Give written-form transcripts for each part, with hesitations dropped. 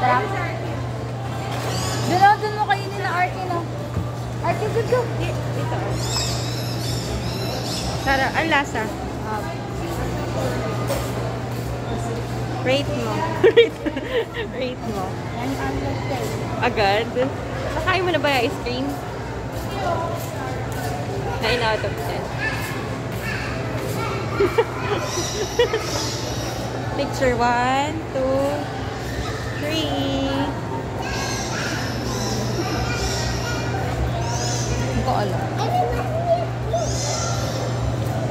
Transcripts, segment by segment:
Tara. Doon mo kainin na Arky, no? Arky, go. Ito. Sarap. Ang lasa. Rate mo. Rate mo. Agad? Nakain mo na ba yung ice cream? 9 out of 10. Picture 1, 2, 3. Hindi ko alam.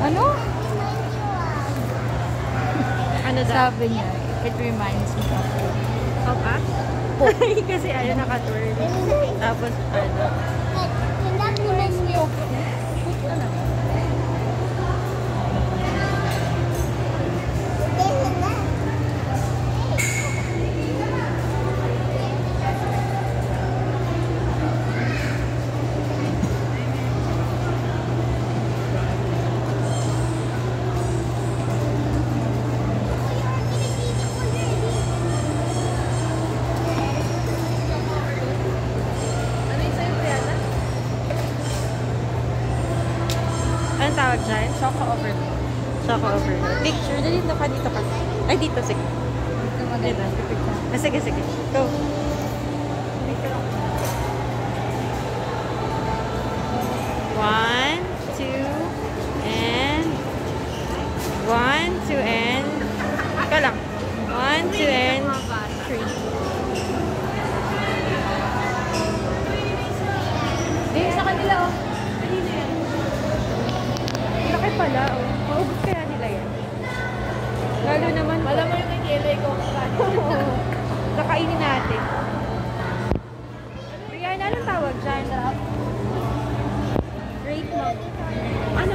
Ano? Ano daw? Sabi niya, it reminds me of Of us? Kasi ayun naka-twirl. Tapos ano? reminds me of ano? Anong tawag dyan? Choco overload. Choco overload. Picture. Dito ka, dito ka. Ay, dito. Sige. Ito maganda. Sige, sige. Go. One, two, and... One, two, and... Ika lang. One, two, and... Three. Eh, sa kanila, oh. Laki pala, oh. Maubos kaya nila yan. Lalo naman. Alam mo yung nakikilay ko. Oo. Kakainin natin. Rihanna, anong tawag dyan? Rate mo. Ano